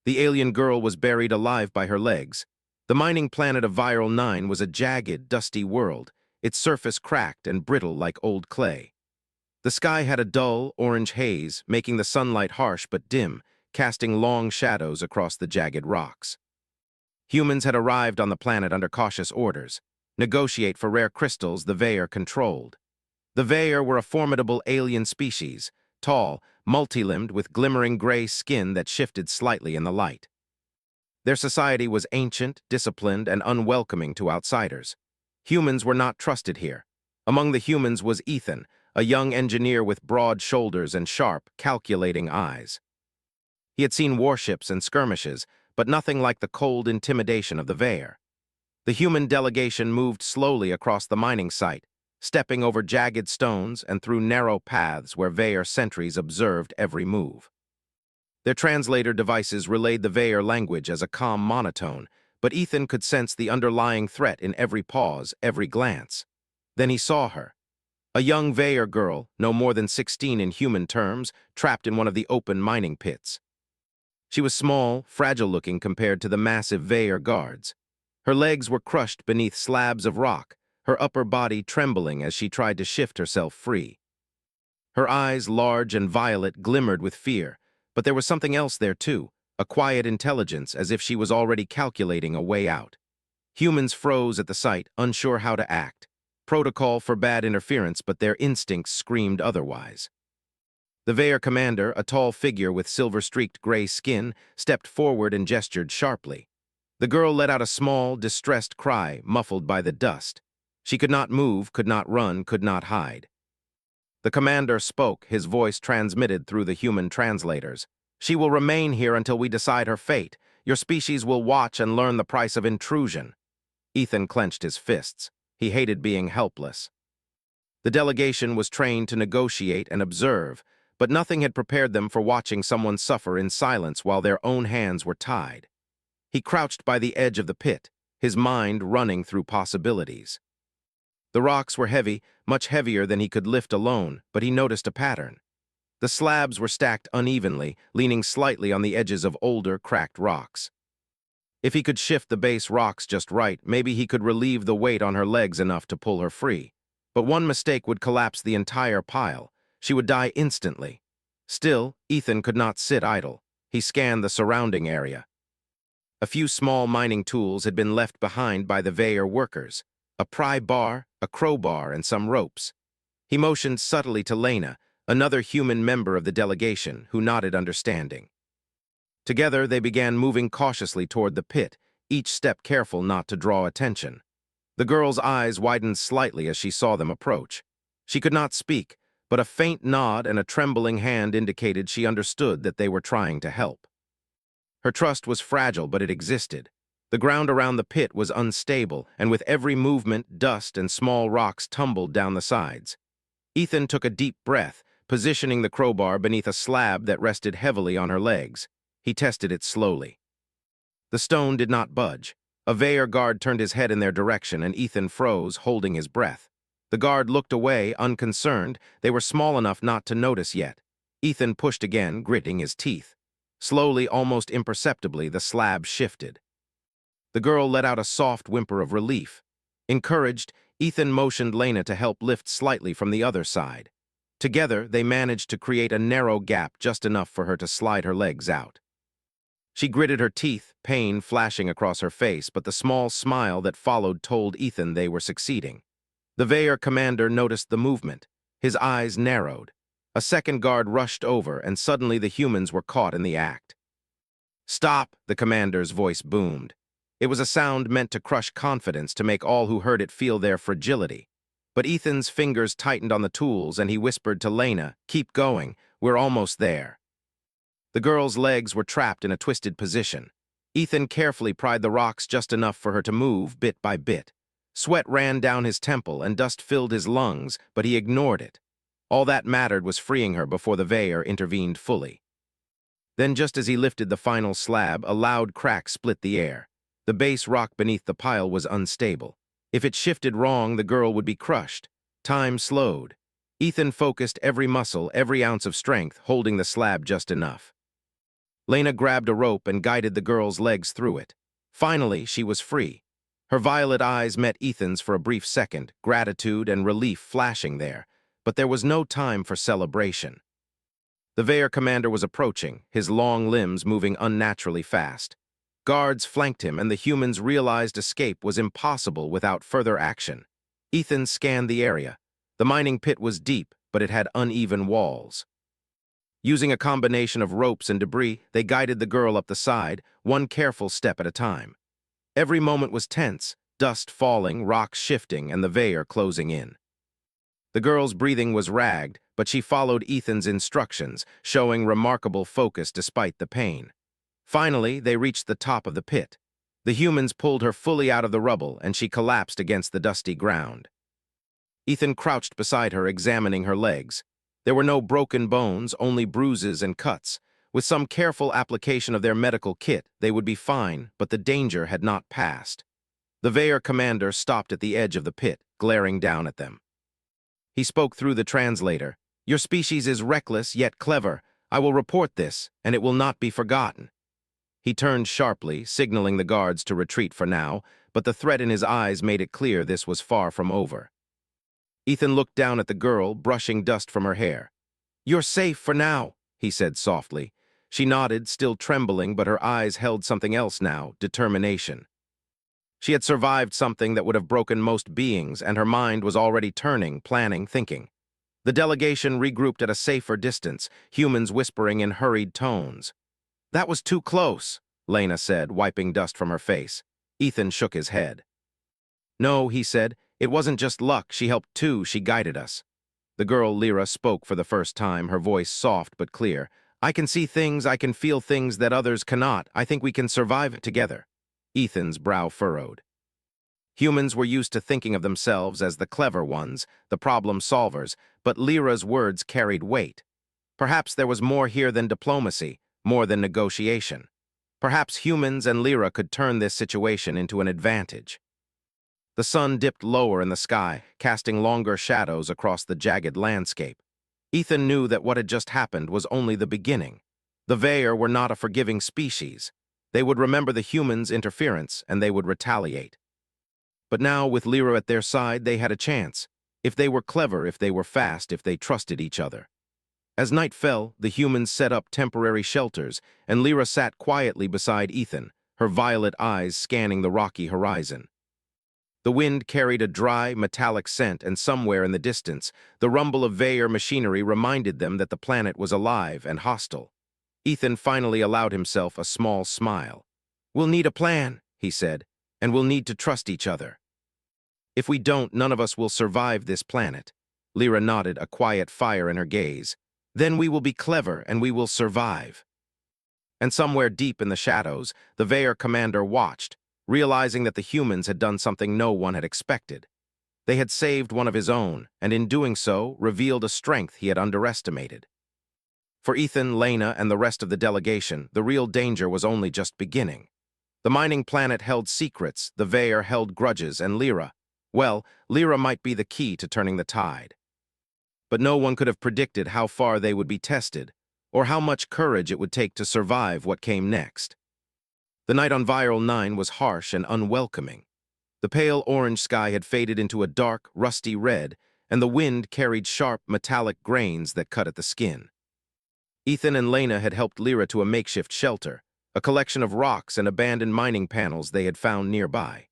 The alien girl was buried alive by her legs. The mining planet of Viral 9 was a jagged, dusty world, its surface cracked and brittle like old clay. The sky had a dull, orange haze, making the sunlight harsh but dim, casting long shadows across the jagged rocks. Humans had arrived on the planet under cautious orders. Negotiate for rare crystals the Veyer controlled. The Veyer were a formidable alien species, tall, multi-limbed with glimmering gray skin that shifted slightly in the light. Their society was ancient, disciplined, and unwelcoming to outsiders. Humans were not trusted here. Among the humans was Ethan, a young engineer with broad shoulders and sharp, calculating eyes. He had seen warships and skirmishes, but nothing like the cold intimidation of the Veyer. The human delegation moved slowly across the mining site, stepping over jagged stones and through narrow paths where Veyer sentries observed every move. Their translator devices relayed the Veyer language as a calm monotone, but Ethan could sense the underlying threat in every pause, every glance. Then he saw her. A young Veyer girl, no more than 16 in human terms, trapped in one of the open mining pits. She was small, fragile-looking compared to the massive Veyer guards. Her legs were crushed beneath slabs of rock, her upper body trembling as she tried to shift herself free. Her eyes, large and violet, glimmered with fear, but there was something else there too, a quiet intelligence as if she was already calculating a way out. Humans froze at the sight, unsure how to act. Protocol forbade interference, but their instincts screamed otherwise. The Veyer commander, a tall figure with silver-streaked gray skin, stepped forward and gestured sharply. The girl let out a small, distressed cry, muffled by the dust. She could not move, could not run, could not hide. The commander spoke, his voice transmitted through the human translators. "She will remain here until we decide her fate. Your species will watch and learn the price of intrusion." Ethan clenched his fists. He hated being helpless. The delegation was trained to negotiate and observe, but nothing had prepared them for watching someone suffer in silence while their own hands were tied. He crouched by the edge of the pit, his mind running through possibilities. The rocks were heavy, much heavier than he could lift alone, but he noticed a pattern. The slabs were stacked unevenly, leaning slightly on the edges of older, cracked rocks. If he could shift the base rocks just right, maybe he could relieve the weight on her legs enough to pull her free. But one mistake would collapse the entire pile. She would die instantly. Still, Ethan could not sit idle. He scanned the surrounding area. A few small mining tools had been left behind by the Veyer workers. A pry bar, a crowbar, and some ropes. He motioned subtly to Lena, another human member of the delegation, who nodded understanding. Together, they began moving cautiously toward the pit, each step careful not to draw attention. The girl's eyes widened slightly as she saw them approach. She could not speak, but a faint nod and a trembling hand indicated she understood that they were trying to help. Her trust was fragile, but it existed. The ground around the pit was unstable, and with every movement, dust and small rocks tumbled down the sides. Ethan took a deep breath, positioning the crowbar beneath a slab that rested heavily on her legs. He tested it slowly. The stone did not budge. A Veyer guard turned his head in their direction, and Ethan froze, holding his breath. The guard looked away, unconcerned. They were small enough not to notice yet. Ethan pushed again, gritting his teeth. Slowly, almost imperceptibly, the slab shifted. The girl let out a soft whimper of relief. Encouraged, Ethan motioned Lena to help lift slightly from the other side. Together, they managed to create a narrow gap just enough for her to slide her legs out. She gritted her teeth, pain flashing across her face, but the small smile that followed told Ethan they were succeeding. The Veyer commander noticed the movement. His eyes narrowed. A second guard rushed over, and suddenly the humans were caught in the act. "Stop!" the commander's voice boomed. It was a sound meant to crush confidence, to make all who heard it feel their fragility. But Ethan's fingers tightened on the tools, and he whispered to Lena, "Keep going, we're almost there." The girl's legs were trapped in a twisted position. Ethan carefully pried the rocks just enough for her to move, bit by bit. Sweat ran down his temple and dust filled his lungs, but he ignored it. All that mattered was freeing her before the Veyer intervened fully. Then, just as he lifted the final slab, a loud crack split the air. The base rock beneath the pile was unstable. If it shifted wrong, the girl would be crushed. Time slowed. Ethan focused every muscle, every ounce of strength, holding the slab just enough. Lena grabbed a rope and guided the girl's legs through it. Finally, she was free. Her violet eyes met Ethan's for a brief second, gratitude and relief flashing there, but there was no time for celebration. The Veer commander was approaching, his long limbs moving unnaturally fast. Guards flanked him, and the humans realized escape was impossible without further action. Ethan scanned the area. The mining pit was deep, but it had uneven walls. Using a combination of ropes and debris, they guided the girl up the side, one careful step at a time. Every moment was tense, dust falling, rocks shifting, and the Veer closing in. The girl's breathing was ragged, but she followed Ethan's instructions, showing remarkable focus despite the pain. Finally, they reached the top of the pit. The humans pulled her fully out of the rubble, and she collapsed against the dusty ground. Ethan crouched beside her, examining her legs. There were no broken bones, only bruises and cuts. With some careful application of their medical kit, they would be fine, but the danger had not passed. The Veer commander stopped at the edge of the pit, glaring down at them. He spoke through the translator. "Your species is reckless yet clever. I will report this, and it will not be forgotten." He turned sharply, signaling the guards to retreat for now, but the threat in his eyes made it clear this was far from over. Ethan looked down at the girl, brushing dust from her hair. "You're safe for now," he said softly. She nodded, still trembling, but her eyes held something else now, determination. She had survived something that would have broken most beings, and her mind was already turning, planning, thinking. The delegation regrouped at a safer distance, humans whispering in hurried tones. "That was too close," Lena said, wiping dust from her face. Ethan shook his head. "No," he said, "it wasn't just luck. She helped too. She guided us." The girl Lyra spoke for the first time, her voice soft but clear. "I can see things, I can feel things that others cannot. I think we can survive it together." Ethan's brow furrowed. Humans were used to thinking of themselves as the clever ones, the problem solvers, but Lyra's words carried weight. Perhaps there was more here than diplomacy, more than negotiation. Perhaps humans and Lyra could turn this situation into an advantage. The sun dipped lower in the sky, casting longer shadows across the jagged landscape. Ethan knew that what had just happened was only the beginning. The Veer were not a forgiving species. They would remember the humans' interference, and they would retaliate. But now, with Lyra at their side, they had a chance. If they were clever, if they were fast, if they trusted each other. As night fell, the humans set up temporary shelters, and Lyra sat quietly beside Ethan, her violet eyes scanning the rocky horizon. The wind carried a dry, metallic scent, and somewhere in the distance, the rumble of Veer machinery reminded them that the planet was alive and hostile. Ethan finally allowed himself a small smile. "We'll need a plan," he said, "and we'll need to trust each other. If we don't, none of us will survive this planet." Lyra nodded, a quiet fire in her gaze. "Then we will be clever, and we will survive." And somewhere deep in the shadows, the Veer commander watched, realizing that the humans had done something no one had expected. They had saved one of his own, and in doing so, revealed a strength he had underestimated. For Ethan, Lena, and the rest of the delegation, the real danger was only just beginning. The mining planet held secrets, the Veer held grudges, and Lyra might be the key to turning the tide. But no one could have predicted how far they would be tested, or how much courage it would take to survive what came next. The night on Viral 9 was harsh and unwelcoming. The pale orange sky had faded into a dark, rusty red, and the wind carried sharp, metallic grains that cut at the skin. Ethan and Lena had helped Lyra to a makeshift shelter, a collection of rocks and abandoned mining panels they had found nearby.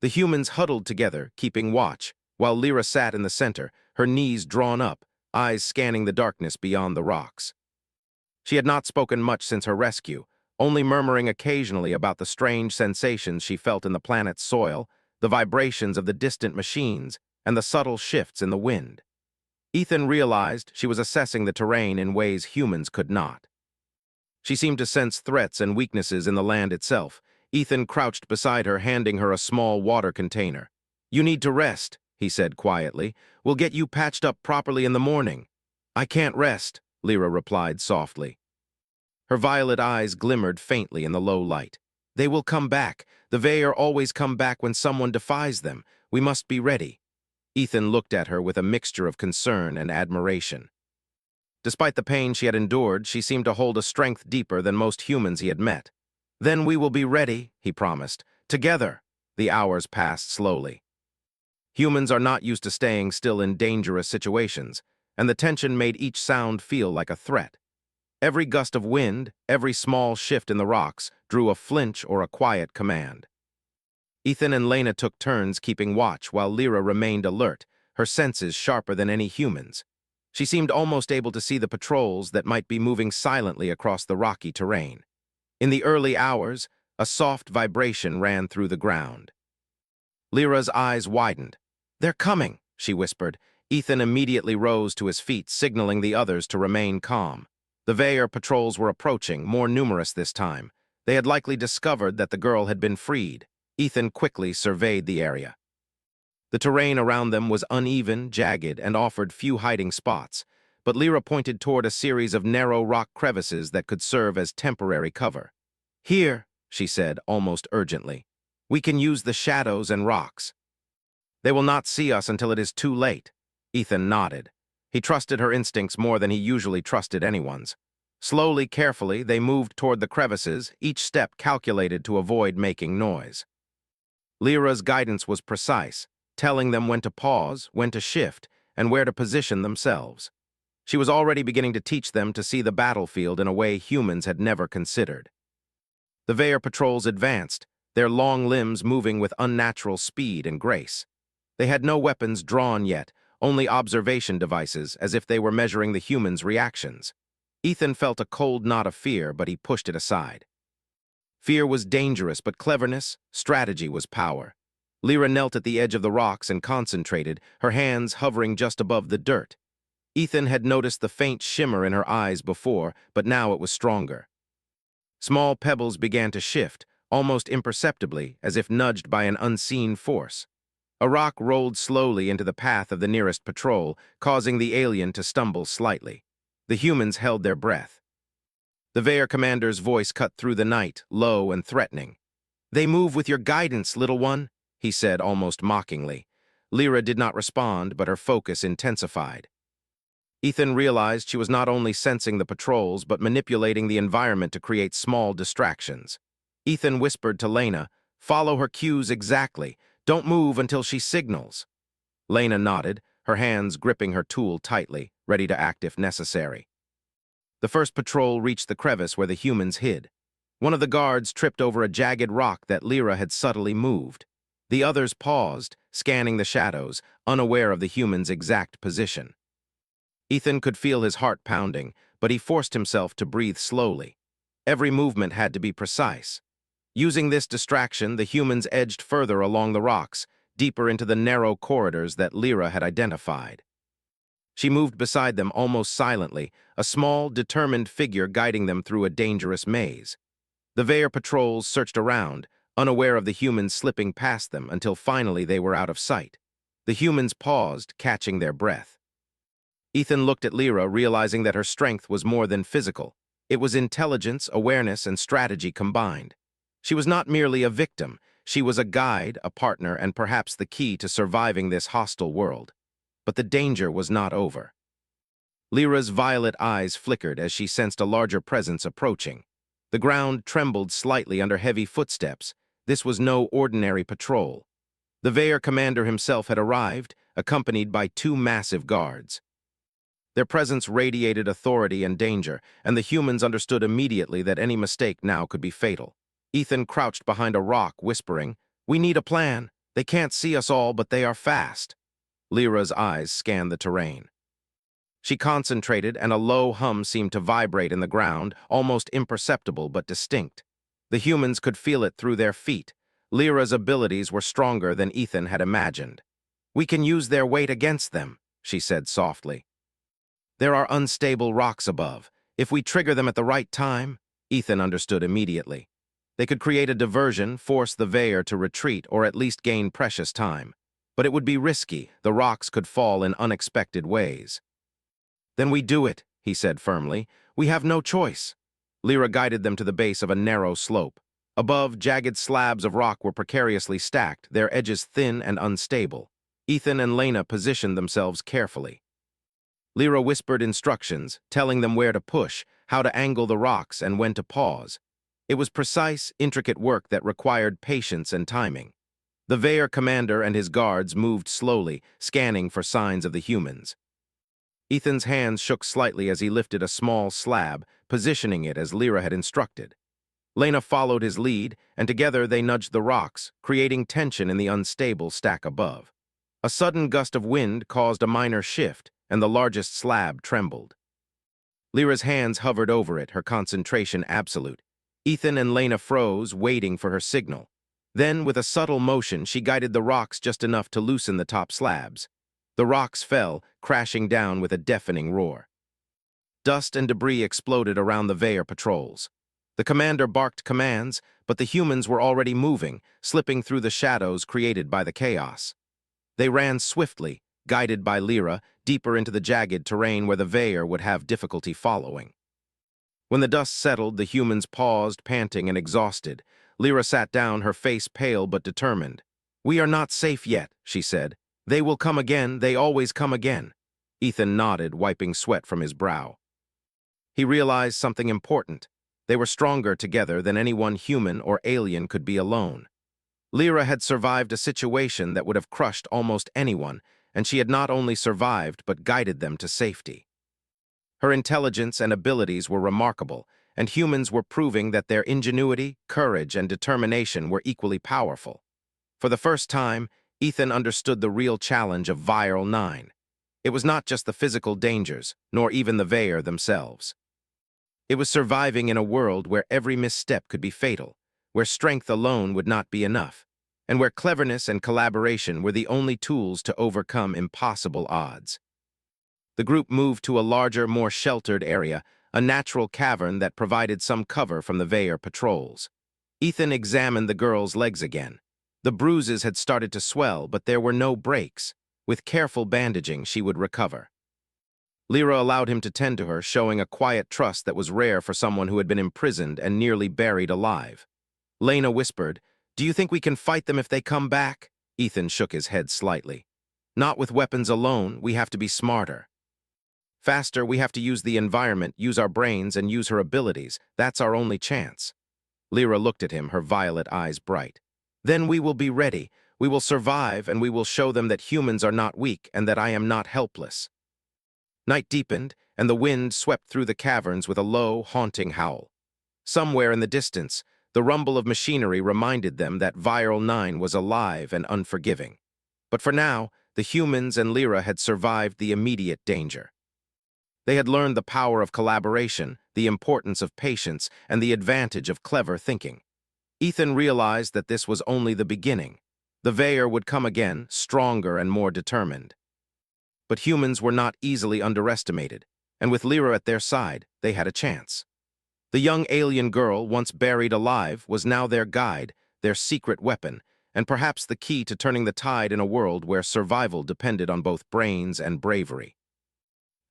The humans huddled together, keeping watch, while Lyra sat in the center, her knees drawn up, eyes scanning the darkness beyond the rocks. She had not spoken much since her rescue, only murmuring occasionally about the strange sensations she felt in the planet's soil, the vibrations of the distant machines, and the subtle shifts in the wind. Ethan realized she was assessing the terrain in ways humans could not. She seemed to sense threats and weaknesses in the land itself. Ethan crouched beside her, handing her a small water container. "You need to rest," he said quietly. "We'll get you patched up properly in the morning." "I can't rest," Lyra replied softly. Her violet eyes glimmered faintly in the low light. "They will come back. The Veer always come back when someone defies them. We must be ready." Ethan looked at her with a mixture of concern and admiration. Despite the pain she had endured, she seemed to hold a strength deeper than most humans he had met. "Then we will be ready," he promised. "Together." The hours passed slowly. Humans are not used to staying still in dangerous situations, and the tension made each sound feel like a threat. Every gust of wind, every small shift in the rocks, drew a flinch or a quiet command. Ethan and Lena took turns keeping watch while Lyra remained alert, her senses sharper than any human's. She seemed almost able to see the patrols that might be moving silently across the rocky terrain. In the early hours, a soft vibration ran through the ground. Lyra's eyes widened. "They're coming," she whispered. Ethan immediately rose to his feet, signaling the others to remain calm. The Veer patrols were approaching, more numerous this time. They had likely discovered that the girl had been freed. Ethan quickly surveyed the area. The terrain around them was uneven, jagged, and offered few hiding spots, but Lyra pointed toward a series of narrow rock crevices that could serve as temporary cover. "Here," she said, almost urgently. "We can use the shadows and rocks." "They will not see us until it is too late." Ethan nodded. He trusted her instincts more than he usually trusted anyone's. Slowly, carefully, they moved toward the crevices, each step calculated to avoid making noise. Lyra's guidance was precise, telling them when to pause, when to shift, and where to position themselves. She was already beginning to teach them to see the battlefield in a way humans had never considered. The Veer patrols advanced, their long limbs moving with unnatural speed and grace. They had no weapons drawn yet, only observation devices, as if they were measuring the humans' reactions. Ethan felt a cold knot of fear, but he pushed it aside. Fear was dangerous, but cleverness, strategy was power. Lyra knelt at the edge of the rocks and concentrated, her hands hovering just above the dirt. Ethan had noticed the faint shimmer in her eyes before, but now it was stronger. Small pebbles began to shift, almost imperceptibly, as if nudged by an unseen force. A rock rolled slowly into the path of the nearest patrol, causing the alien to stumble slightly. The humans held their breath. The Veer commander's voice cut through the night, low and threatening. "They move with your guidance, little one," he said almost mockingly. Lyra did not respond, but her focus intensified. Ethan realized she was not only sensing the patrols, but manipulating the environment to create small distractions. Ethan whispered to Lena, "Follow her cues exactly. Don't move until she signals." Lena nodded, her hands gripping her tool tightly, ready to act if necessary. The first patrol reached the crevice where the humans hid. One of the guards tripped over a jagged rock that Lyra had subtly moved. The others paused, scanning the shadows, unaware of the humans' exact position. Ethan could feel his heart pounding, but he forced himself to breathe slowly. Every movement had to be precise. Using this distraction, the humans edged further along the rocks, deeper into the narrow corridors that Lyra had identified. She moved beside them almost silently, a small, determined figure guiding them through a dangerous maze. The Veer patrols searched around, unaware of the humans slipping past them until finally they were out of sight. The humans paused, catching their breath. Ethan looked at Lyra, realizing that her strength was more than physical. It was intelligence, awareness, and strategy combined. She was not merely a victim. She was a guide, a partner, and perhaps the key to surviving this hostile world. But the danger was not over. Lyra's violet eyes flickered as she sensed a larger presence approaching. The ground trembled slightly under heavy footsteps. This was no ordinary patrol. The Veer commander himself had arrived, accompanied by two massive guards. Their presence radiated authority and danger, and the humans understood immediately that any mistake now could be fatal. Ethan crouched behind a rock, whispering, "We need a plan. They can't see us all, but they are fast." Lyra's eyes scanned the terrain. She concentrated, and a low hum seemed to vibrate in the ground, almost imperceptible but distinct. The humans could feel it through their feet. Lyra's abilities were stronger than Ethan had imagined. "We can use their weight against them," she said softly. "There are unstable rocks above. If we trigger them at the right time," Ethan understood immediately. They could create a diversion, force the Veer to retreat, or at least gain precious time. But it would be risky. The rocks could fall in unexpected ways. "Then we do it," he said firmly. "We have no choice." Lyra guided them to the base of a narrow slope. Above, jagged slabs of rock were precariously stacked, their edges thin and unstable. Ethan and Lena positioned themselves carefully. Lyra whispered instructions, telling them where to push, how to angle the rocks, and when to pause. It was precise, intricate work that required patience and timing. The Veer commander and his guards moved slowly, scanning for signs of the humans. Ethan's hands shook slightly as he lifted a small slab, positioning it as Lyra had instructed. Lena followed his lead, and together they nudged the rocks, creating tension in the unstable stack above. A sudden gust of wind caused a minor shift, and the largest slab trembled. Lyra's hands hovered over it, her concentration absolute. Ethan and Lena froze, waiting for her signal. Then, with a subtle motion, she guided the rocks just enough to loosen the top slabs. The rocks fell, crashing down with a deafening roar. Dust and debris exploded around the Veer patrols. The commander barked commands, but the humans were already moving, slipping through the shadows created by the chaos. They ran swiftly, guided by Lyra, deeper into the jagged terrain where the Veer would have difficulty following. When the dust settled, the humans paused, panting and exhausted. Lyra sat down, her face pale but determined. "We are not safe yet," she said. "They will come again, they always come again." Ethan nodded, wiping sweat from his brow. He realized something important. They were stronger together than any one human or alien could be alone. Lyra had survived a situation that would have crushed almost anyone, and she had not only survived but guided them to safety. Her intelligence and abilities were remarkable, and humans were proving that their ingenuity, courage, and determination were equally powerful. For the first time, Ethan understood the real challenge of Viral 9. It was not just the physical dangers, nor even the Veer themselves. It was surviving in a world where every misstep could be fatal, where strength alone would not be enough, and where cleverness and collaboration were the only tools to overcome impossible odds. The group moved to a larger, more sheltered area, a natural cavern that provided some cover from the Veer patrols. Ethan examined the girl's legs again. The bruises had started to swell, but there were no breaks. With careful bandaging, she would recover. Lyra allowed him to tend to her, showing a quiet trust that was rare for someone who had been imprisoned and nearly buried alive. Lena whispered, "Do you think we can fight them if they come back?" Ethan shook his head slightly. "Not with weapons alone, we have to be smarter. Faster, we have to use the environment, use our brains, and use her abilities. That's our only chance." Lyra looked at him, her violet eyes bright. "Then we will be ready. We will survive, and we will show them that humans are not weak and that I am not helpless." Night deepened, and the wind swept through the caverns with a low, haunting howl. Somewhere in the distance, the rumble of machinery reminded them that Viral 9 was alive and unforgiving. But for now, the humans and Lyra had survived the immediate danger. They had learned the power of collaboration, the importance of patience, and the advantage of clever thinking. Ethan realized that this was only the beginning. The Veer would come again, stronger and more determined. But humans were not easily underestimated, and with Lyra at their side, they had a chance. The young alien girl, once buried alive, was now their guide, their secret weapon, and perhaps the key to turning the tide in a world where survival depended on both brains and bravery.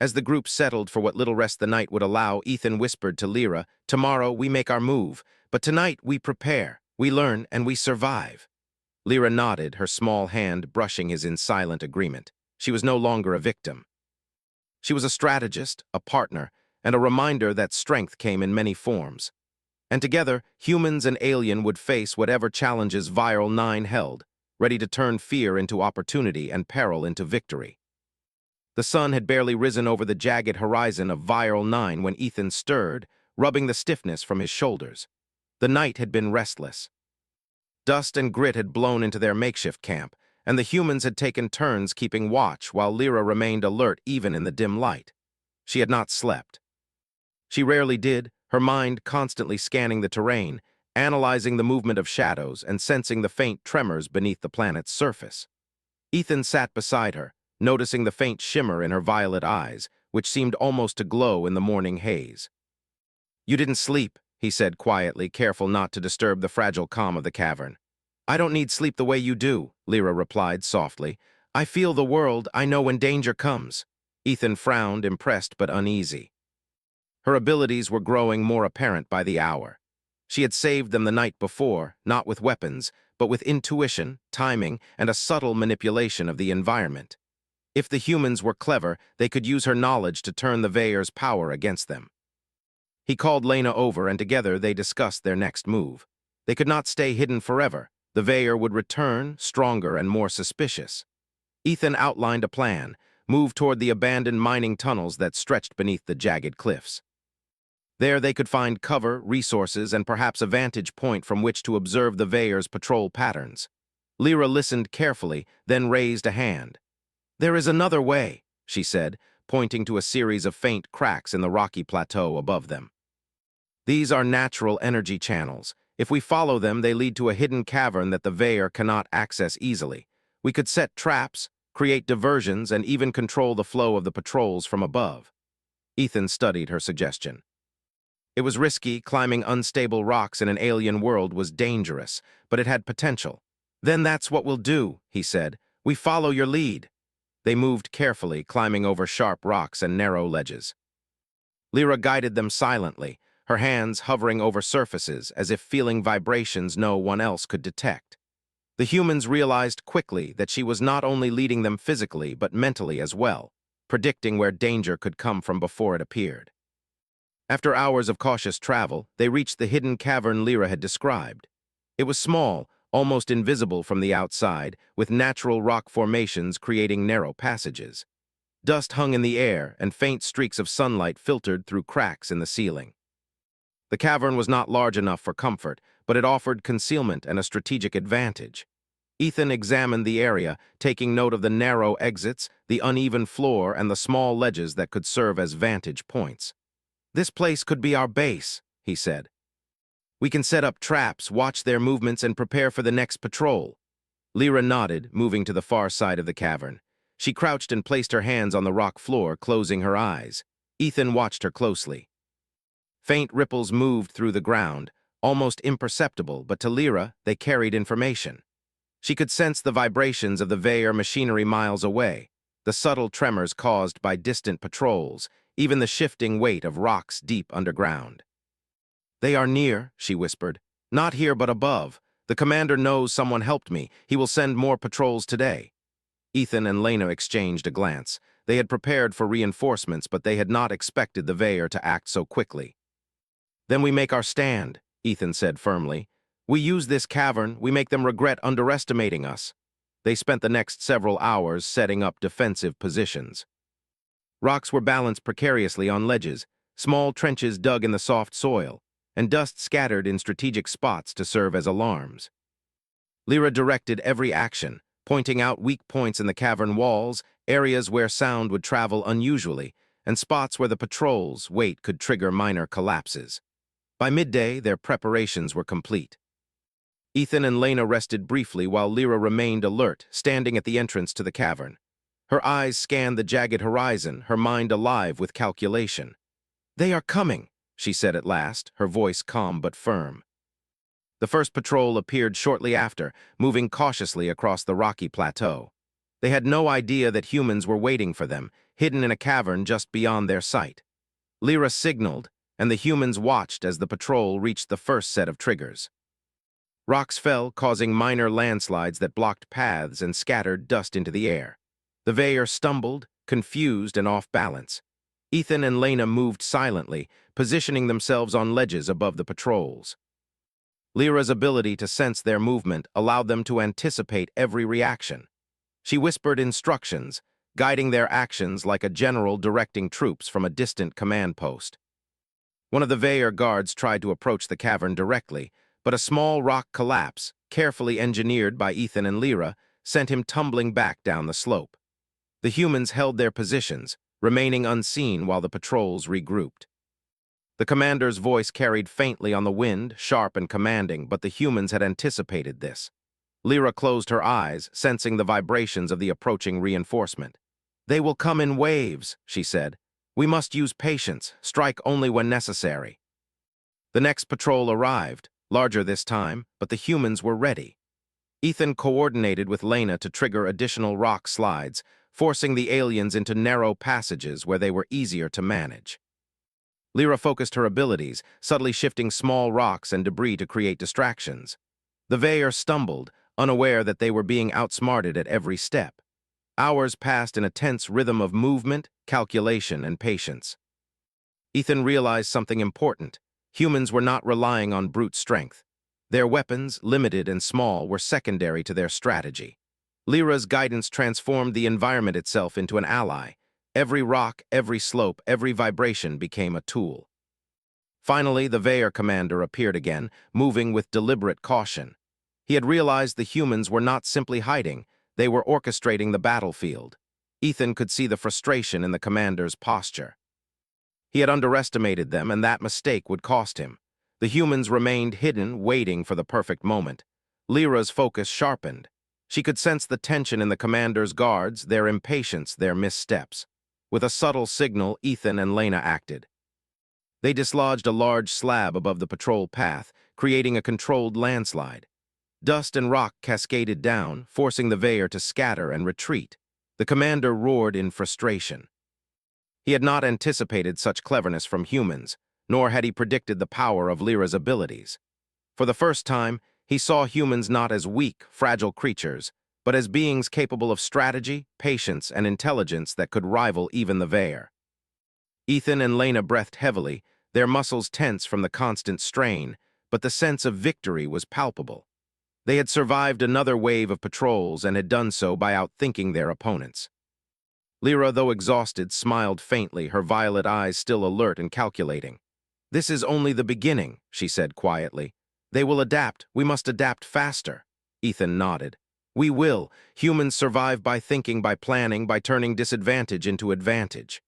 As the group settled for what little rest the night would allow, Ethan whispered to Lyra, "Tomorrow we make our move, but tonight we prepare, we learn, and we survive." Lyra nodded, her small hand brushing his in silent agreement. She was no longer a victim. She was a strategist, a partner, and a reminder that strength came in many forms. And together, humans and alien would face whatever challenges Viral 9 held, ready to turn fear into opportunity and peril into victory. The sun had barely risen over the jagged horizon of Viral 9 when Ethan stirred, rubbing the stiffness from his shoulders. The night had been restless. Dust and grit had blown into their makeshift camp, and the humans had taken turns keeping watch while Lyra remained alert even in the dim light. She had not slept. She rarely did, her mind constantly scanning the terrain, analyzing the movement of shadows and sensing the faint tremors beneath the planet's surface. Ethan sat beside her, noticing the faint shimmer in her violet eyes, which seemed almost to glow in the morning haze. "You didn't sleep," he said quietly, careful not to disturb the fragile calm of the cavern. "I don't need sleep the way you do," Lyra replied softly. "I feel the world, I know when danger comes." Ethan frowned, impressed but uneasy. Her abilities were growing more apparent by the hour. She had saved them the night before, not with weapons, but with intuition, timing, and a subtle manipulation of the environment. If the humans were clever, they could use her knowledge to turn the Veyer's power against them. He called Lena over, and together they discussed their next move. They could not stay hidden forever. The Veyer would return, stronger and more suspicious. Ethan outlined a plan, move toward the abandoned mining tunnels that stretched beneath the jagged cliffs. There they could find cover, resources, and perhaps a vantage point from which to observe the Veyer's patrol patterns. Lyra listened carefully, then raised a hand. "There is another way," she said, pointing to a series of faint cracks in the rocky plateau above them. "These are natural energy channels. If we follow them, they lead to a hidden cavern that the Veyer cannot access easily. We could set traps, create diversions, and even control the flow of the patrols from above." Ethan studied her suggestion. It was risky. Climbing unstable rocks in an alien world was dangerous, but it had potential. "Then that's what we'll do," he said. "We follow your lead." They moved carefully, climbing over sharp rocks and narrow ledges. Lyra guided them silently, her hands hovering over surfaces as if feeling vibrations no one else could detect. The humans realized quickly that she was not only leading them physically but mentally as well, predicting where danger could come from before it appeared. After hours of cautious travel, they reached the hidden cavern Lyra had described. It was small, almost invisible from the outside, with natural rock formations creating narrow passages. Dust hung in the air, and faint streaks of sunlight filtered through cracks in the ceiling. The cavern was not large enough for comfort, but it offered concealment and a strategic advantage. Ethan examined the area, taking note of the narrow exits, the uneven floor, and the small ledges that could serve as vantage points. "This place could be our base," he said. "We can set up traps, watch their movements, and prepare for the next patrol." Lyra nodded, moving to the far side of the cavern. She crouched and placed her hands on the rock floor, closing her eyes. Ethan watched her closely. Faint ripples moved through the ground, almost imperceptible, but to Lyra, they carried information. She could sense the vibrations of the Veyer machinery miles away, the subtle tremors caused by distant patrols, even the shifting weight of rocks deep underground. "They are near," she whispered. "Not here, but above. The commander knows someone helped me. He will send more patrols today." Ethan and Lena exchanged a glance. They had prepared for reinforcements, but they had not expected the Veyer to act so quickly. "Then we make our stand," Ethan said firmly. "We use this cavern, we make them regret underestimating us." They spent the next several hours setting up defensive positions. Rocks were balanced precariously on ledges, small trenches dug in the soft soil, and dust scattered in strategic spots to serve as alarms. Lyra directed every action, pointing out weak points in the cavern walls, areas where sound would travel unusually, and spots where the patrol's weight could trigger minor collapses. By midday, their preparations were complete. Ethan and Lena rested briefly while Lyra remained alert, standing at the entrance to the cavern. Her eyes scanned the jagged horizon, her mind alive with calculation. "They are coming," she said at last, her voice calm but firm. The first patrol appeared shortly after, moving cautiously across the rocky plateau. They had no idea that humans were waiting for them, hidden in a cavern just beyond their sight. Lyra signaled, and the humans watched as the patrol reached the first set of triggers. Rocks fell, causing minor landslides that blocked paths and scattered dust into the air. The Veyer stumbled, confused and off balance. Ethan and Lena moved silently, positioning themselves on ledges above the patrols. Lyra's ability to sense their movement allowed them to anticipate every reaction. She whispered instructions, guiding their actions like a general directing troops from a distant command post. One of the Veyer guards tried to approach the cavern directly, but a small rock collapse, carefully engineered by Ethan and Lyra, sent him tumbling back down the slope. The humans held their positions, remaining unseen while the patrols regrouped. The commander's voice carried faintly on the wind, sharp and commanding, but the humans had anticipated this. Lyra closed her eyes, sensing the vibrations of the approaching reinforcement. "They will come in waves," she said. "We must use patience, strike only when necessary." The next patrol arrived, larger this time, but the humans were ready. Ethan coordinated with Lena to trigger additional rock slides, forcing the aliens into narrow passages where they were easier to manage. Lyra focused her abilities, subtly shifting small rocks and debris to create distractions. The Veyer stumbled, unaware that they were being outsmarted at every step. Hours passed in a tense rhythm of movement, calculation, and patience. Ethan realized something important. Humans were not relying on brute strength. Their weapons, limited and small, were secondary to their strategy. Lyra's guidance transformed the environment itself into an ally. Every rock, every slope, every vibration became a tool. Finally, the Veer commander appeared again, moving with deliberate caution. He had realized the humans were not simply hiding, they were orchestrating the battlefield. Ethan could see the frustration in the commander's posture. He had underestimated them, and that mistake would cost him. The humans remained hidden, waiting for the perfect moment. Lyra's focus sharpened. She could sense the tension in the commander's guards, their impatience, their missteps. With a subtle signal, Ethan and Lena acted. They dislodged a large slab above the patrol path, creating a controlled landslide. Dust and rock cascaded down, forcing the Veer to scatter and retreat. The commander roared in frustration. He had not anticipated such cleverness from humans, nor had he predicted the power of Lyra's abilities. For the first time, he saw humans not as weak, fragile creatures, but as beings capable of strategy, patience, and intelligence that could rival even the Veer. Ethan and Lena breathed heavily, their muscles tense from the constant strain, but the sense of victory was palpable. They had survived another wave of patrols and had done so by outthinking their opponents. Lyra, though exhausted, smiled faintly, her violet eyes still alert and calculating. "This is only the beginning," she said quietly. "They will adapt. We must adapt faster." Ethan nodded. "We will. Humans survive by thinking, by planning, by turning disadvantage into advantage.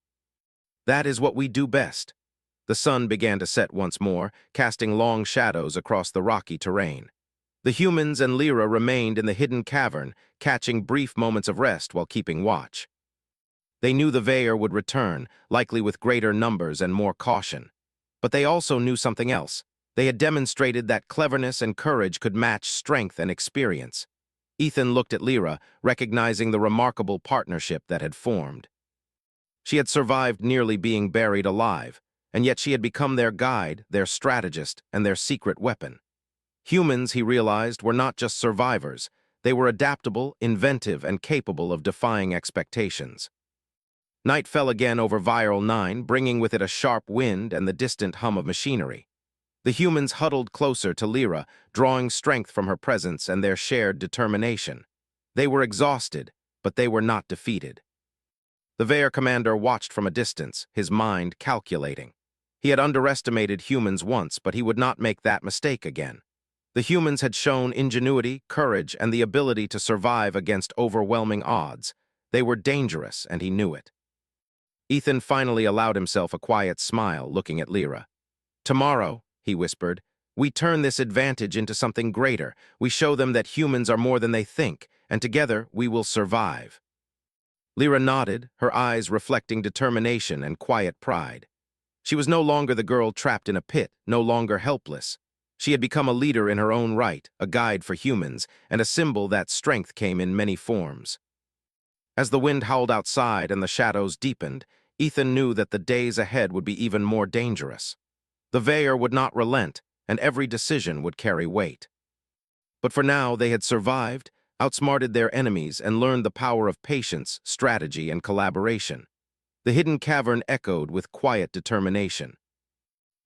That is what we do best." The sun began to set once more, casting long shadows across the rocky terrain. The humans and Lyra remained in the hidden cavern, catching brief moments of rest while keeping watch. They knew the Veer would return, likely with greater numbers and more caution. But they also knew something else. They had demonstrated that cleverness and courage could match strength and experience. Ethan looked at Lyra, recognizing the remarkable partnership that had formed. She had survived nearly being buried alive, and yet she had become their guide, their strategist, and their secret weapon. Humans, he realized, were not just survivors. They were adaptable, inventive, and capable of defying expectations. Night fell again over Viral 9, bringing with it a sharp wind and the distant hum of machinery. The humans huddled closer to Lyra, drawing strength from her presence and their shared determination. They were exhausted, but they were not defeated. The Veer commander watched from a distance, his mind calculating. He had underestimated humans once, but he would not make that mistake again. The humans had shown ingenuity, courage, and the ability to survive against overwhelming odds. They were dangerous, and he knew it. Ethan finally allowed himself a quiet smile, looking at Lyra. "Tomorrow," he whispered, "we turn this advantage into something greater. We show them that humans are more than they think, and together we will survive." Lyra nodded, her eyes reflecting determination and quiet pride. She was no longer the girl trapped in a pit, no longer helpless. She had become a leader in her own right, a guide for humans, and a symbol that strength came in many forms. As the wind howled outside and the shadows deepened, Ethan knew that the days ahead would be even more dangerous. The Veer would not relent, and every decision would carry weight. But for now, they had survived, outsmarted their enemies, and learned the power of patience, strategy, and collaboration. The hidden cavern echoed with quiet determination.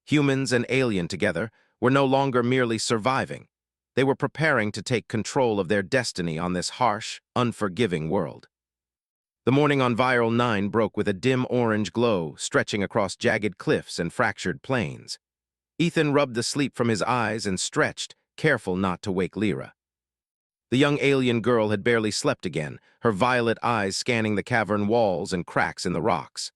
Humans and alien together were no longer merely surviving. They were preparing to take control of their destiny on this harsh, unforgiving world. The morning on Viral 9 broke with a dim orange glow stretching across jagged cliffs and fractured plains. Ethan rubbed the sleep from his eyes and stretched, careful not to wake Lyra. The young alien girl had barely slept again, her violet eyes scanning the cavern walls and cracks in the rocks.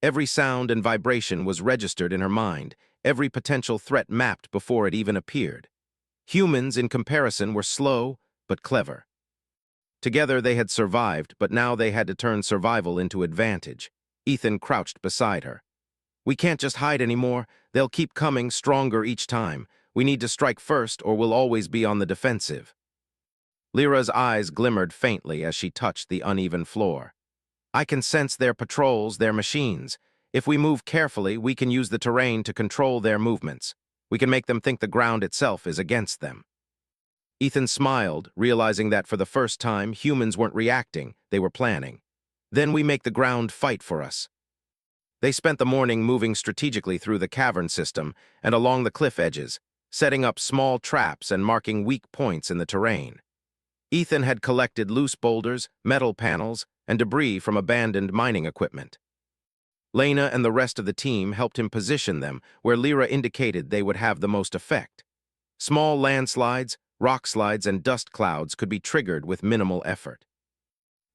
Every sound and vibration was registered in her mind, every potential threat mapped before it even appeared. Humans, in comparison, were slow but clever. Together they had survived, but now they had to turn survival into advantage. Ethan crouched beside her. "We can't just hide anymore. They'll keep coming, stronger each time. We need to strike first, or we'll always be on the defensive." Lyra's eyes glimmered faintly as she touched the uneven floor. "I can sense their patrols, their machines. If we move carefully, we can use the terrain to control their movements. We can make them think the ground itself is against them." Ethan smiled, realizing that for the first time, humans weren't reacting, they were planning. Then we make the ground fight for us. They spent the morning moving strategically through the cavern system and along the cliff edges, setting up small traps and marking weak points in the terrain. Ethan had collected loose boulders, metal panels, and debris from abandoned mining equipment. Lena and the rest of the team helped him position them where Lyra indicated they would have the most effect. Small landslides, rock slides, and dust clouds could be triggered with minimal effort.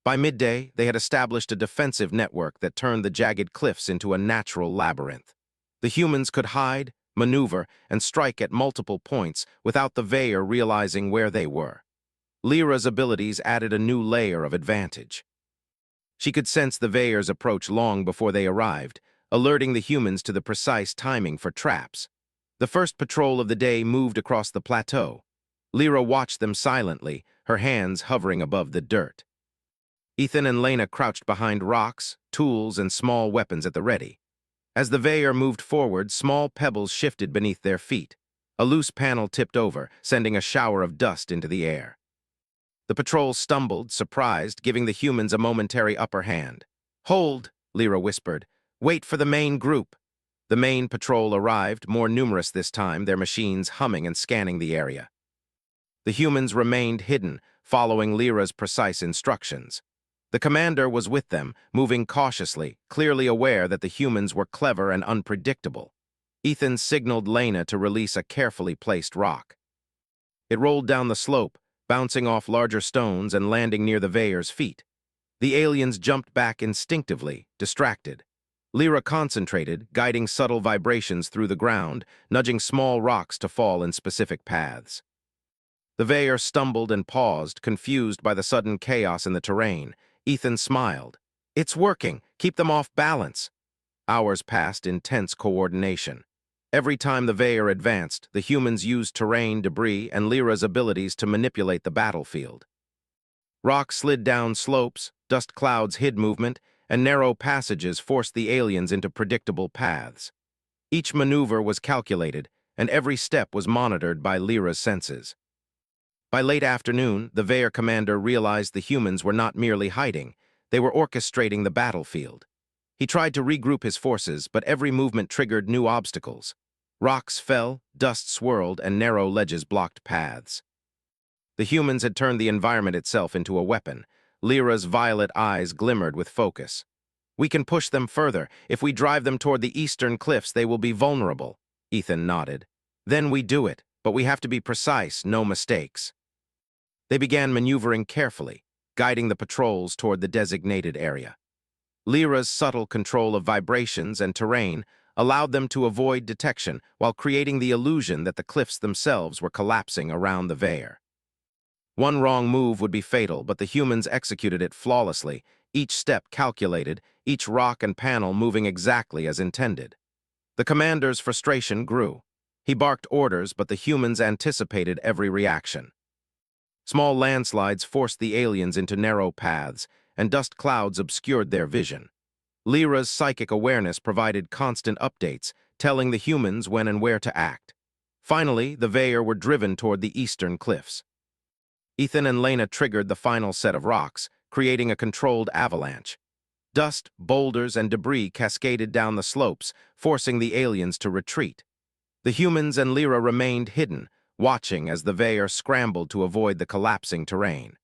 By midday, they had established a defensive network that turned the jagged cliffs into a natural labyrinth. The humans could hide, maneuver, and strike at multiple points without the Veyor realizing where they were. Lyra's abilities added a new layer of advantage. She could sense the Veyor's approach long before they arrived, alerting the humans to the precise timing for traps. The first patrol of the day moved across the plateau. Lyra watched them silently, her hands hovering above the dirt. Ethan and Lena crouched behind rocks, tools, and small weapons at the ready. As the Veyor moved forward, small pebbles shifted beneath their feet. A loose panel tipped over, sending a shower of dust into the air. The patrol stumbled, surprised, giving the humans a momentary upper hand. "Hold," Lyra whispered. "Wait for the main group." The main patrol arrived, more numerous this time, their machines humming and scanning the area. The humans remained hidden, following Lyra's precise instructions. The commander was with them, moving cautiously, clearly aware that the humans were clever and unpredictable. Ethan signaled Lena to release a carefully placed rock. It rolled down the slope, bouncing off larger stones and landing near the Veyor's feet. The aliens jumped back instinctively, distracted. Lyra concentrated, guiding subtle vibrations through the ground, nudging small rocks to fall in specific paths. The Veyor stumbled and paused, confused by the sudden chaos in the terrain. Ethan smiled. "It's working. Keep them off balance." Hours passed in tense coordination. Every time the Veyor advanced, the humans used terrain, debris, and Lyra's abilities to manipulate the battlefield. Rocks slid down slopes, dust clouds hid movement, and narrow passages forced the aliens into predictable paths. Each maneuver was calculated, and every step was monitored by Lyra's senses. By late afternoon, the Veyor commander realized the humans were not merely hiding, they were orchestrating the battlefield. He tried to regroup his forces, but every movement triggered new obstacles. Rocks fell, dust swirled, and narrow ledges blocked paths. The humans had turned the environment itself into a weapon. Lyra's violet eyes glimmered with focus. "We can push them further. If we drive them toward the eastern cliffs, they will be vulnerable." Ethan nodded. "Then we do it, but we have to be precise, no mistakes." They began maneuvering carefully, guiding the patrols toward the designated area. Lyra's subtle control of vibrations and terrain allowed them to avoid detection while creating the illusion that the cliffs themselves were collapsing around the Veyor. One wrong move would be fatal, but the humans executed it flawlessly, each step calculated, each rock and panel moving exactly as intended. The commander's frustration grew. He barked orders, but the humans anticipated every reaction. Small landslides forced the aliens into narrow paths, and dust clouds obscured their vision. Lyra's psychic awareness provided constant updates, telling the humans when and where to act. Finally, the Veyor were driven toward the eastern cliffs. Ethan and Lena triggered the final set of rocks, creating a controlled avalanche. Dust, boulders, and debris cascaded down the slopes, forcing the aliens to retreat. The humans and Lyra remained hidden, watching as the Veyor scrambled to avoid the collapsing terrain.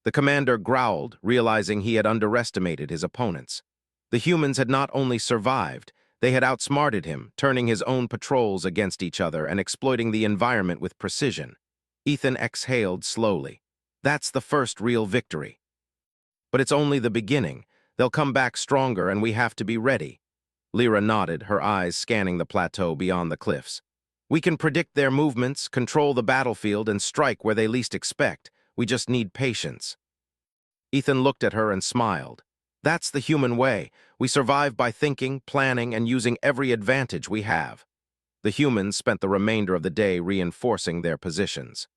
The commander growled, realizing he had underestimated his opponents. The humans had not only survived, they had outsmarted him, turning his own patrols against each other and exploiting the environment with precision. Ethan exhaled slowly. "That's the first real victory. But it's only the beginning. They'll come back stronger and we have to be ready." Lyra nodded, her eyes scanning the plateau beyond the cliffs. "We can predict their movements, control the battlefield, and strike where they least expect. We just need patience." Ethan looked at her and smiled. "That's the human way. We survive by thinking, planning, and using every advantage we have." The humans spent the remainder of the day reinforcing their positions.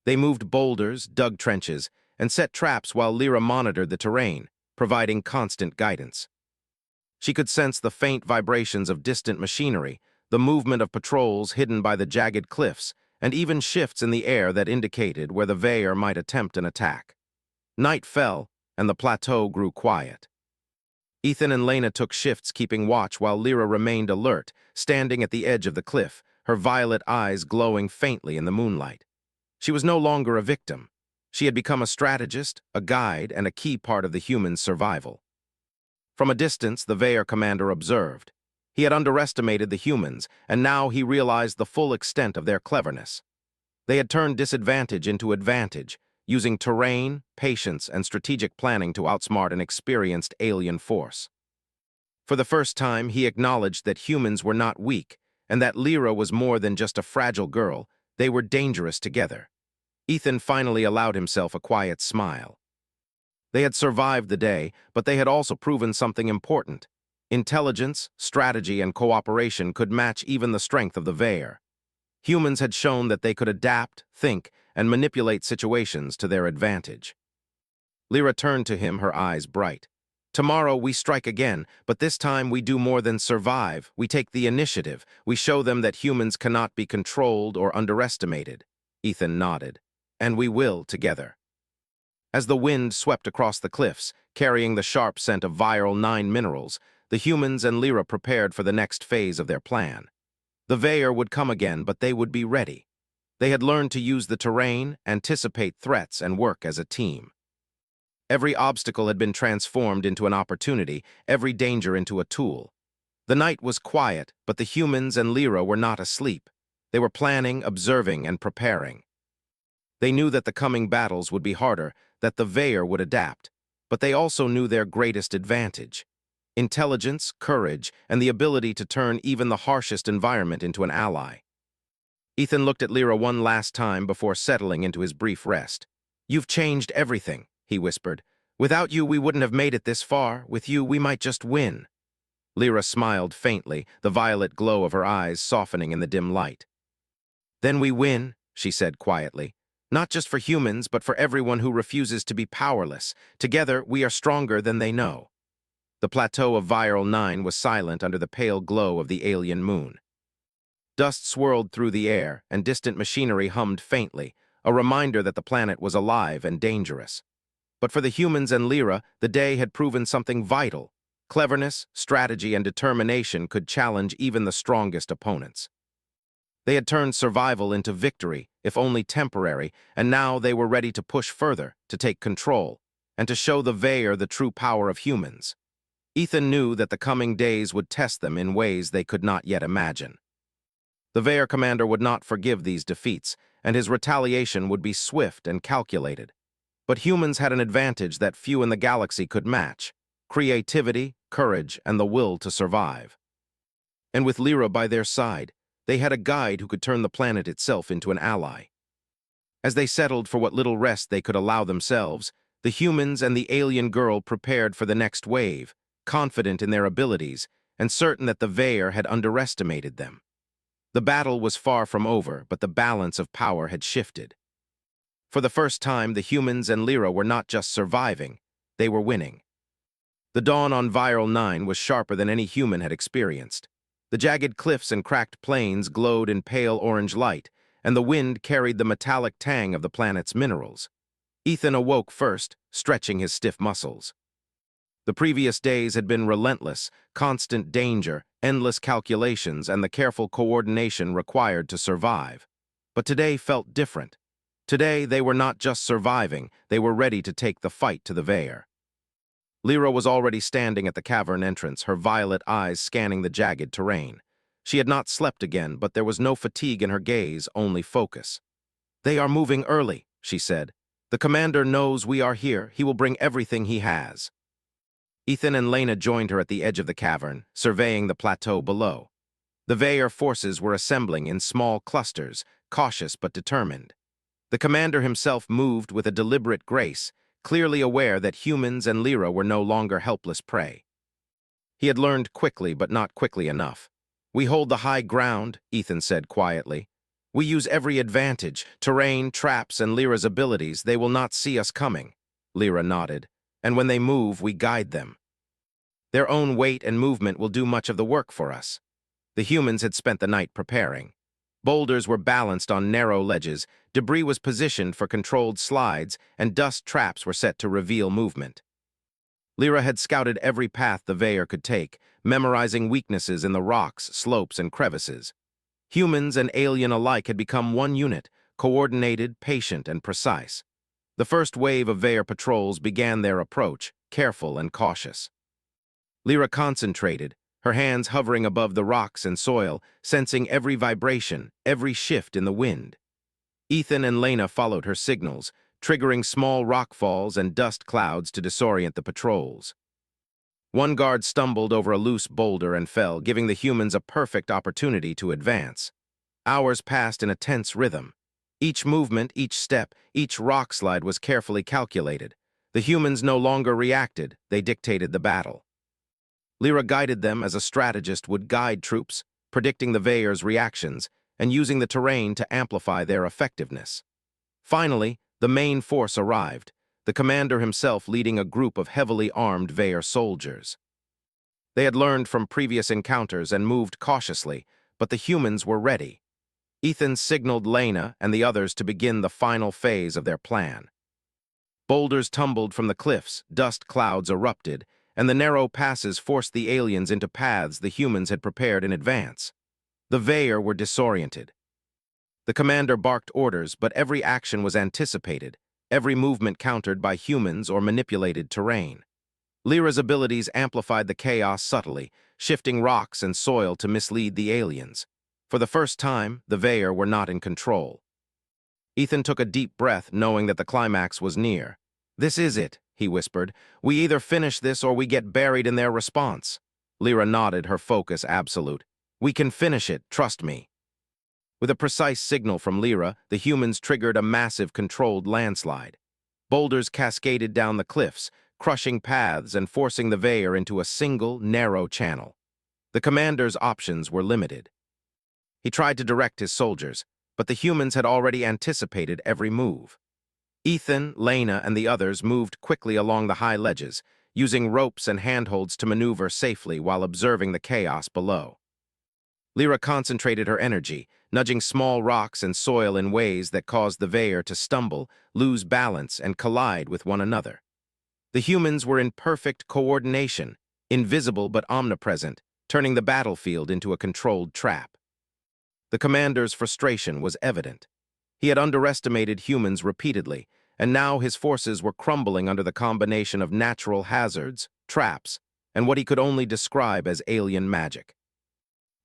They moved boulders, dug trenches, and set traps while Lyra monitored the terrain, providing constant guidance. She could sense the faint vibrations of distant machinery, the movement of patrols hidden by the jagged cliffs, and even shifts in the air that indicated where the Veer might attempt an attack. Night fell, and the plateau grew quiet. Ethan and Lena took shifts keeping watch while Lyra remained alert, standing at the edge of the cliff, her violet eyes glowing faintly in the moonlight. She was no longer a victim. She had become a strategist, a guide, and a key part of the humans' survival. From a distance, the Veer commander observed. He had underestimated the humans, and now he realized the full extent of their cleverness. They had turned disadvantage into advantage, using terrain, patience, and strategic planning to outsmart an experienced alien force. For the first time, he acknowledged that humans were not weak, and that Lyra was more than just a fragile girl. They were dangerous together. Ethan finally allowed himself a quiet smile. They had survived the day, but they had also proven something important. Intelligence, strategy, and cooperation could match even the strength of the Veer. Humans had shown that they could adapt, think, and manipulate situations to their advantage. Lyra turned to him, her eyes bright. Tomorrow we strike again, but this time we do more than survive. We take the initiative. We show them that humans cannot be controlled or underestimated. Ethan nodded. And we will together. As the wind swept across the cliffs, carrying the sharp scent of viral 9 minerals, the humans and Lyra prepared for the next phase of their plan. The Veer would come again, but they would be ready. They had learned to use the terrain, anticipate threats, and work as a team. Every obstacle had been transformed into an opportunity, every danger into a tool. The night was quiet, but the humans and Lyra were not asleep. They were planning, observing, and preparing. They knew that the coming battles would be harder, that the Veer would adapt, but they also knew their greatest advantage: intelligence, courage, and the ability to turn even the harshest environment into an ally. Ethan looked at Lyra one last time before settling into his brief rest. "You've changed everything," he whispered. "Without you, we wouldn't have made it this far. With you, we might just win." Lyra smiled faintly, the violet glow of her eyes softening in the dim light. "Then we win," she said quietly. "Not just for humans, but for everyone who refuses to be powerless. Together, we are stronger than they know." The plateau of Viral 9 was silent under the pale glow of the alien moon. Dust swirled through the air, and distant machinery hummed faintly, a reminder that the planet was alive and dangerous. But for the humans and Lyra, the day had proven something vital. Cleverness, strategy, and determination could challenge even the strongest opponents. They had turned survival into victory, if only temporary, and now they were ready to push further, to take control, and to show the Veer the true power of humans. Ethan knew that the coming days would test them in ways they could not yet imagine. The Veer commander would not forgive these defeats, and his retaliation would be swift and calculated. But humans had an advantage that few in the galaxy could match: creativity, courage, and the will to survive. And with Lyra by their side, they had a guide who could turn the planet itself into an ally. As they settled for what little rest they could allow themselves, the humans and the alien girl prepared for the next wave, confident in their abilities and certain that the Veer had underestimated them. The battle was far from over, but the balance of power had shifted. For the first time, the humans and Lyra were not just surviving, they were winning. The dawn on Viral 9 was sharper than any human had experienced. The jagged cliffs and cracked plains glowed in pale orange light, and the wind carried the metallic tang of the planet's minerals. Ethan awoke first, stretching his stiff muscles. The previous days had been relentless, constant danger, endless calculations, and the careful coordination required to survive. But today felt different. Today, they were not just surviving, they were ready to take the fight to the Veer. Lyra was already standing at the cavern entrance, her violet eyes scanning the jagged terrain. She had not slept again, but there was no fatigue in her gaze, only focus. "They are moving early," she said. "The commander knows we are here. He will bring everything he has." Ethan and Lena joined her at the edge of the cavern, surveying the plateau below. The Veer forces were assembling in small clusters, cautious but determined. The commander himself moved with a deliberate grace, clearly aware that humans and Lyra were no longer helpless prey. He had learned quickly, but not quickly enough. "We hold the high ground," Ethan said quietly. "We use every advantage, terrain, traps, and Lyra's abilities. They will not see us coming." Lyra nodded. "And when they move, we guide them. Their own weight and movement will do much of the work for us." The humans had spent the night preparing. Boulders were balanced on narrow ledges, debris was positioned for controlled slides, and dust traps were set to reveal movement. Lyra had scouted every path the Veyor could take, memorizing weaknesses in the rocks, slopes, and crevices. Humans and alien alike had become one unit, coordinated, patient, and precise. The first wave of Veyor patrols began their approach, careful and cautious. Lyra concentrated, her hands hovering above the rocks and soil, sensing every vibration, every shift in the wind. Ethan and Lena followed her signals, triggering small rockfalls and dust clouds to disorient the patrols. One guard stumbled over a loose boulder and fell, giving the humans a perfect opportunity to advance. Hours passed in a tense rhythm. Each movement, each step, each rock slide was carefully calculated. The humans no longer reacted, they dictated the battle. Lyra guided them as a strategist would guide troops, predicting the Veyor's reactions and using the terrain to amplify their effectiveness. Finally, the main force arrived, the commander himself leading a group of heavily armed Veyor soldiers. They had learned from previous encounters and moved cautiously, but the humans were ready. Ethan signaled Lena and the others to begin the final phase of their plan. Boulders tumbled from the cliffs, dust clouds erupted, and the narrow passes forced the aliens into paths the humans had prepared in advance. The Veyor were disoriented. The commander barked orders, but every action was anticipated, every movement countered by humans or manipulated terrain. Lyra's abilities amplified the chaos subtly, shifting rocks and soil to mislead the aliens. For the first time, the Veyor were not in control. Ethan took a deep breath, knowing that the climax was near. "This is it," he whispered. "We either finish this or we get buried in their response." Lyra nodded, her focus absolute. "We can finish it, trust me." With a precise signal from Lyra, the humans triggered a massive controlled landslide. Boulders cascaded down the cliffs, crushing paths and forcing the Veyor into a single, narrow channel. The commander's options were limited. He tried to direct his soldiers, but the humans had already anticipated every move. Ethan, Lena, and the others moved quickly along the high ledges, using ropes and handholds to maneuver safely while observing the chaos below. Lyra concentrated her energy, nudging small rocks and soil in ways that caused the Veyor to stumble, lose balance, and collide with one another. The humans were in perfect coordination, invisible but omnipresent, turning the battlefield into a controlled trap. The commander's frustration was evident. He had underestimated humans repeatedly, and now his forces were crumbling under the combination of natural hazards, traps, and what he could only describe as alien magic.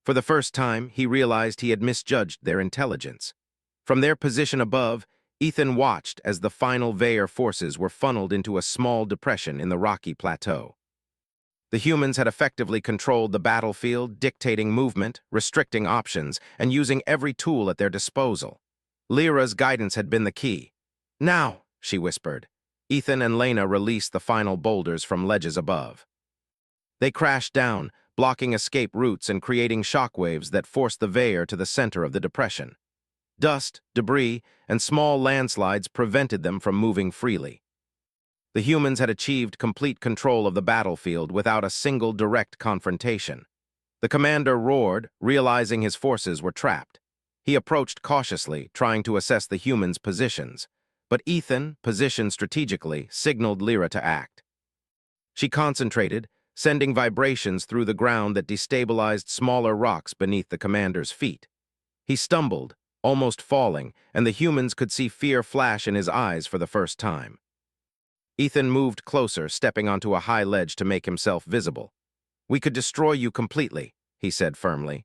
For the first time, he realized he had misjudged their intelligence. From their position above, Ethan watched as the final Veyor forces were funneled into a small depression in the rocky plateau. The humans had effectively controlled the battlefield, dictating movement, restricting options, and using every tool at their disposal. Lyra's guidance had been the key. "Now," she whispered. Ethan and Lena released the final boulders from ledges above. They crashed down, blocking escape routes and creating shockwaves that forced the Veyor to the center of the depression. Dust, debris, and small landslides prevented them from moving freely. The humans had achieved complete control of the battlefield without a single direct confrontation. The commander roared, realizing his forces were trapped. He approached cautiously, trying to assess the humans' positions, but Ethan, positioned strategically, signaled Lyra to act. She concentrated, sending vibrations through the ground that destabilized smaller rocks beneath the commander's feet. He stumbled, almost falling, and the humans could see fear flash in his eyes for the first time. Ethan moved closer, stepping onto a high ledge to make himself visible. "We could destroy you completely," he said firmly.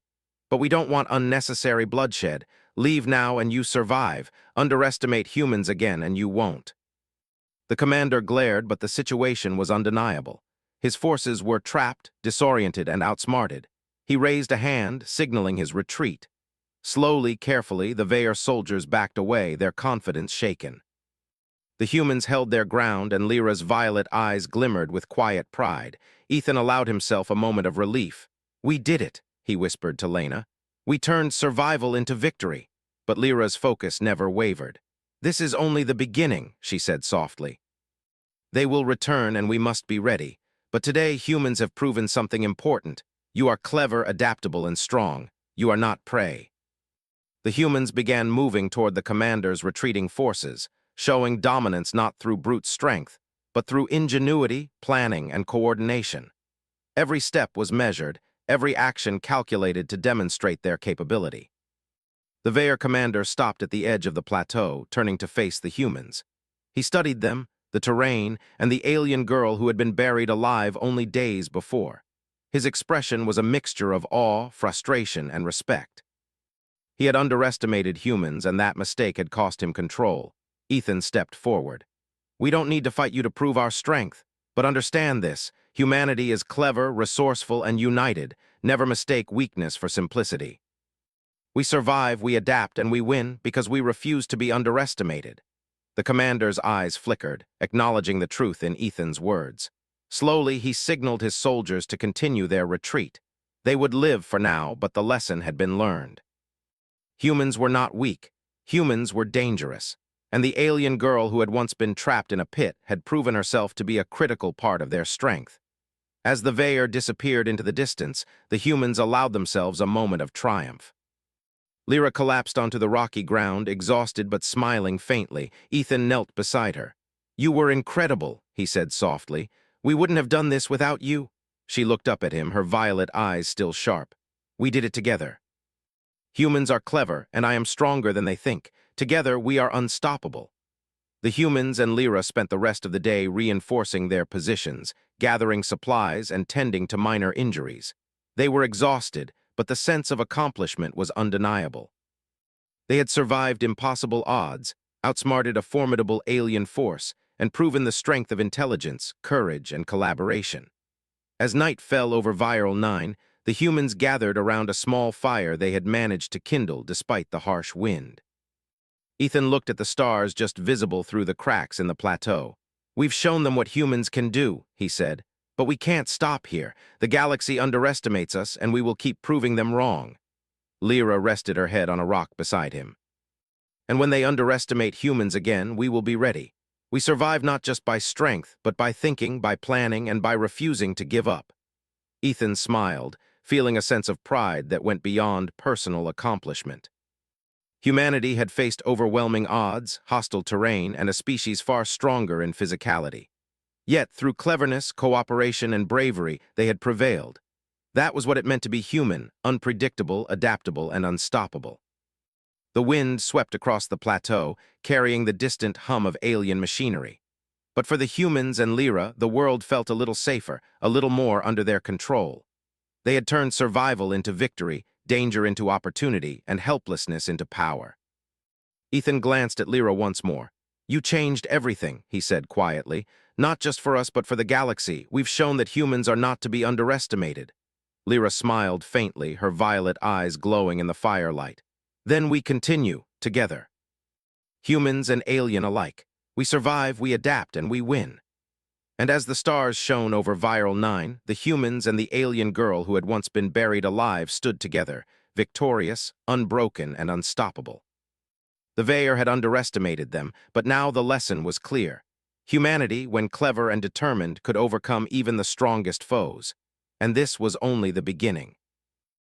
"But we don't want unnecessary bloodshed. Leave now and you survive. Underestimate humans again and you won't." The commander glared, but the situation was undeniable. His forces were trapped, disoriented, and outsmarted. He raised a hand, signaling his retreat. Slowly, carefully, the Veyor soldiers backed away, their confidence shaken. The humans held their ground, and Lyra's violet eyes glimmered with quiet pride. Ethan allowed himself a moment of relief. "We did it," he whispered to Lena. "We turned survival into victory." But Lyra's focus never wavered. "This is only the beginning," she said softly. "They will return and we must be ready. But today humans have proven something important. You are clever, adaptable, and strong. You are not prey." The humans began moving toward the commander's retreating forces, showing dominance not through brute strength, but through ingenuity, planning, and coordination. Every step was measured, every action calculated to demonstrate their capability. The Veyer commander stopped at the edge of the plateau, turning to face the humans. He studied them, the terrain, and the alien girl who had been buried alive only days before. His expression was a mixture of awe, frustration, and respect. He had underestimated humans, and that mistake had cost him control. Ethan stepped forward. "We don't need to fight you to prove our strength, but understand this. Humanity is clever, resourceful, and united. Never mistake weakness for simplicity. We survive, we adapt, and we win because we refuse to be underestimated." The commander's eyes flickered, acknowledging the truth in Ethan's words. Slowly, he signaled his soldiers to continue their retreat. They would live for now, but the lesson had been learned. Humans were not weak. Humans were dangerous. And the alien girl who had once been trapped in a pit had proven herself to be a critical part of their strength. As the Veyer disappeared into the distance, the humans allowed themselves a moment of triumph. Lyra collapsed onto the rocky ground, exhausted but smiling faintly. Ethan knelt beside her. "You were incredible," he said softly. "We wouldn't have done this without you." She looked up at him, her violet eyes still sharp. "We did it together. Humans are clever, and I am stronger than they think. Together, we are unstoppable." The humans and Lyra spent the rest of the day reinforcing their positions, gathering supplies, and tending to minor injuries. They were exhausted, but the sense of accomplishment was undeniable. They had survived impossible odds, outsmarted a formidable alien force, and proven the strength of intelligence, courage, and collaboration. As night fell over Viral 9, the humans gathered around a small fire they had managed to kindle despite the harsh wind. Ethan looked at the stars just visible through the cracks in the plateau. "We've shown them what humans can do," he said. "But we can't stop here. The galaxy underestimates us, and we will keep proving them wrong." Lyra rested her head on a rock beside him. "And when they underestimate humans again, we will be ready. We survive not just by strength, but by thinking, by planning, and by refusing to give up." Ethan smiled, feeling a sense of pride that went beyond personal accomplishment. Humanity had faced overwhelming odds, hostile terrain, and a species far stronger in physicality. Yet, through cleverness, cooperation, and bravery, they had prevailed. That was what it meant to be human, unpredictable, adaptable, and unstoppable. The wind swept across the plateau, carrying the distant hum of alien machinery. But for the humans and Lyra, the world felt a little safer, a little more under their control. They had turned survival into victory, danger into opportunity, and helplessness into power. Ethan glanced at Lyra once more. "You changed everything," he said quietly. "Not just for us, but for the galaxy. We've shown that humans are not to be underestimated." Lyra smiled faintly, her violet eyes glowing in the firelight. "Then we continue, together. Humans and alien alike. We survive, we adapt, and we win." And as the stars shone over Viral 9, the humans and the alien girl who had once been buried alive stood together, victorious, unbroken, and unstoppable. The Veyer had underestimated them, but now the lesson was clear. Humanity, when clever and determined, could overcome even the strongest foes. And this was only the beginning.